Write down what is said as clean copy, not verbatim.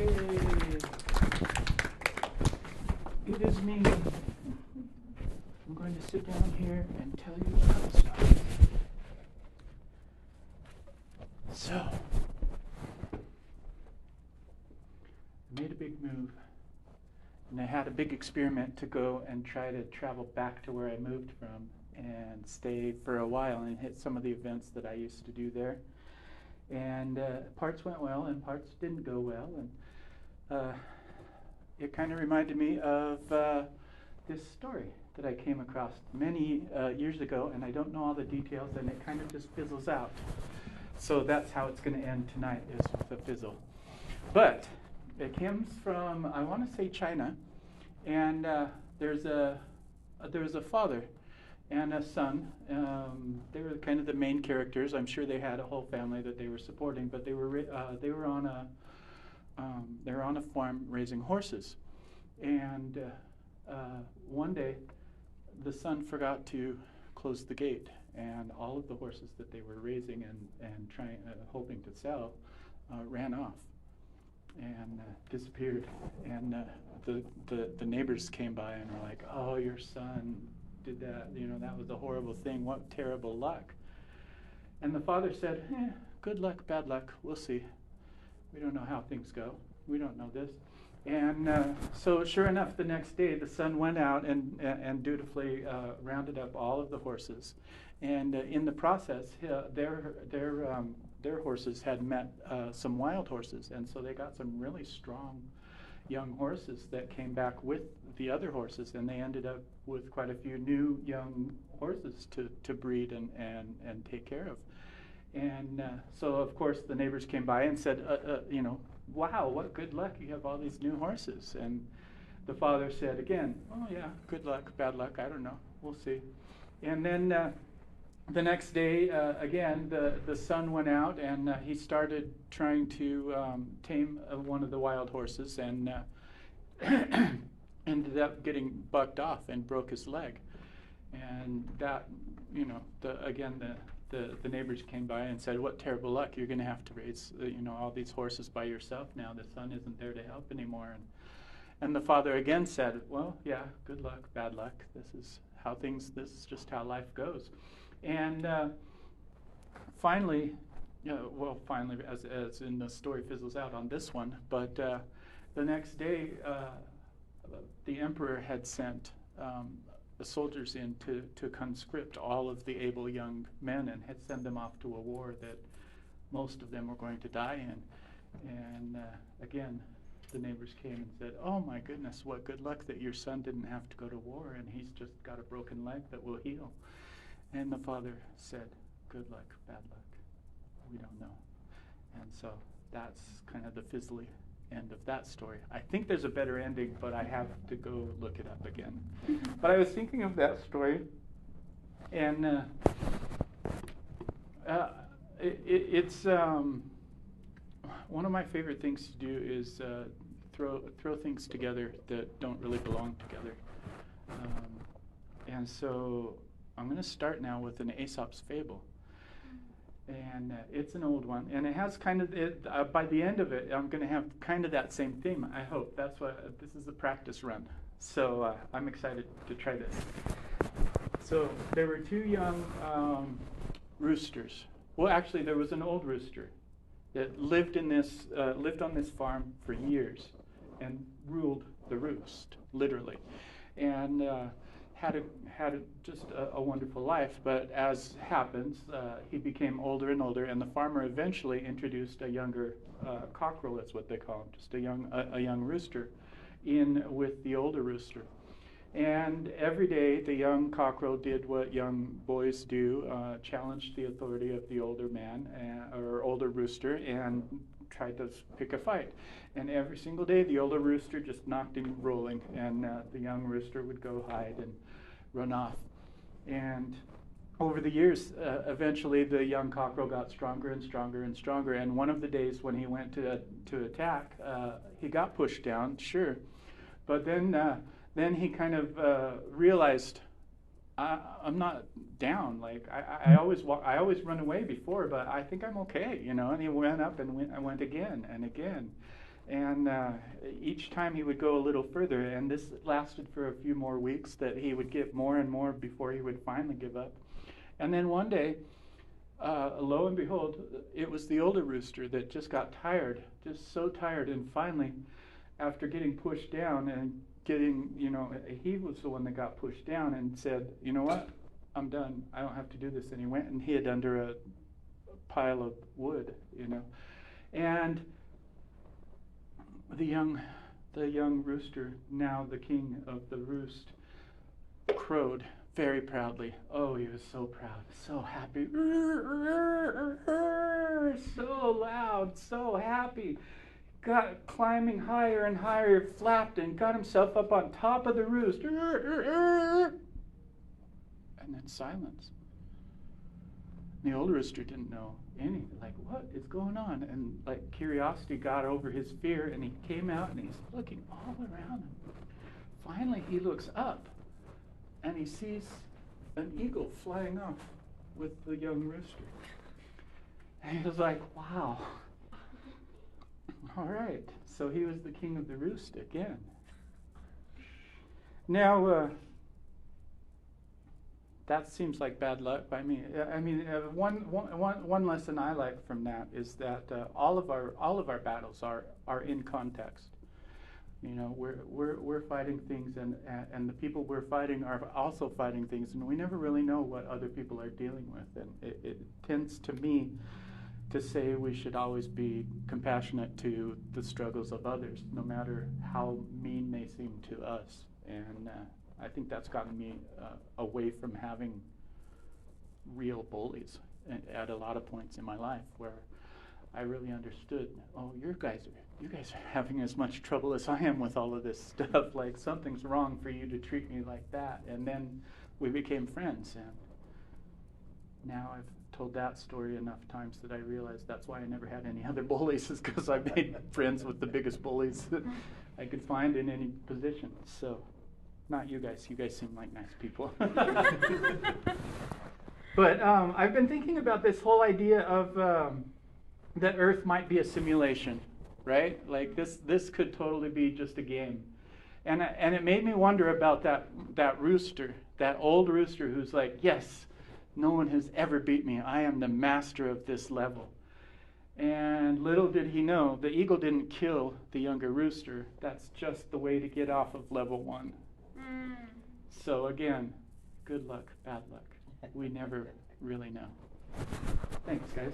It is me. I'm going to sit down here and tell you about the story. So, I made a big move, and I had a big experiment to go and try to travel back to where I moved from and stay for a while and hit some of the events that I used to do there. And parts went well and parts didn't go well, and it kind of reminded me of this story that I came across many years ago, and I don't know all the details, and it kind of just fizzles out. So that's how it's going to end tonight, is with a fizzle. But it comes from, I want to say, China, and there's a father and a son. They were kind of the main characters. I'm sure they had a whole family that they were supporting, but they were on a farm raising horses. And one day, the son forgot to close the gate, and all of the horses that they were raising and trying, hoping to sell, ran off and disappeared. And the neighbors came by and were like, "Oh, your son did that. You know, that was a horrible thing. What terrible luck." And the father said, "Good luck, bad luck. We'll see. We don't know how things go. We don't know this." And so sure enough, the next day, the son went out and dutifully rounded up all of the horses. And in the process, their horses had met some wild horses. And so they got some really strong young horses that came back with the other horses. And they ended up with quite a few new young horses to breed and take care of. And so, of course, the neighbors came by and said, "Wow, what good luck. You have all these new horses." And the father said again, "Oh, yeah, good luck, bad luck. I don't know. We'll see." And then the next day, again, the son went out and he started trying to tame one of the wild horses and ended up getting bucked off and broke his leg. And that, the neighbors came by and said, "What terrible luck. You're going to have to raise all these horses by yourself now. The son isn't there to help anymore." And the father again said, "Well, yeah, good luck, bad luck. This is just how life goes." And finally, as in the story fizzles out on this one, but the next day, the emperor had sent the soldiers in to conscript all of the able young men and had sent them off to a war that most of them were going to die in. And again, the neighbors came and said, "Oh my goodness, what good luck that your son didn't have to go to war and he's just got a broken leg that will heal." And the father said, "Good luck, bad luck. We don't know." And so that's kind of the fizzly end of that story. I think there's a better ending, but I have to go look it up again. But I was thinking of that story, and it's one of my favorite things to do is throw things together that don't really belong together. And so I'm going to start now with an Aesop's fable. And it's an old one, and it has kind of by the end of it, I'm going to have kind of that same theme. I hope that's what this is a practice run. So I'm excited to try this. So there were two young roosters. Well, actually, there was an old rooster that lived on this farm for years and ruled the roost, literally, and had just a wonderful life. But as happens, he became older and older, and the farmer eventually introduced a younger cockerel, that's what they call him, just a young rooster, in with the older rooster. And every day the young cockerel did what young boys do, challenged the authority of the older man or older rooster and tried to pick a fight. And every single day the older rooster just knocked him rolling, and the young rooster would go hide and run off. And over the years, eventually the young cockerel got stronger and stronger and stronger. And one of the days when he went to attack, he got pushed down, sure. But then he kind of realized, I'm not down. Like I always run away before, but I think I'm okay, And he went up and went again and again. And each time he would go a little further, and this lasted for a few more weeks, that he would get more and more before he would finally give up. And then one day, lo and behold, it was the older rooster that just got tired, just so tired, and finally, after getting pushed down and getting, he was the one that got pushed down and said, you know what, I'm done, I don't have to do this. And he went and hid under a pile of wood, and the young rooster, now the king of the roost, crowed very proudly. Oh, he was so proud, so happy, so loud, so happy. Got climbing higher and higher, flapped and got himself up on top of the roost. And then silence. The old rooster didn't know anything, like, what is going on? And like curiosity got over his fear, and he came out and he's looking all around him. Finally, he looks up and he sees an eagle flying off with the young rooster. And he was like, wow. All right. So he was the king of the roost again. Now, that seems like bad luck by me. One lesson I like from that is that all of our battles are in context. We're fighting things, and the people we're fighting are also fighting things, and we never really know what other people are dealing with. And it tends to me to say we should always be compassionate to the struggles of others, no matter how mean they seem to us. And I think that's gotten me away from having real bullies at a lot of points in my life, where I really understood, oh, you guys are having as much trouble as I am with all of this stuff. Like, something's wrong for you to treat me like that. And then we became friends, and now I've told that story enough times that I realized that's why I never had any other bullies, is because I made friends with the biggest bullies that I could find in any position. So, not you guys. You guys seem like nice people. But I've been thinking about this whole idea of that Earth might be a simulation, right? Like this could totally be just a game. And it made me wonder about that rooster, that old rooster who's like, yes, no one has ever beat me. I am the master of this level. And little did he know, the eagle didn't kill the younger rooster. That's just the way to get off of level 1. So again, good luck, bad luck. We never really know. Thanks, guys.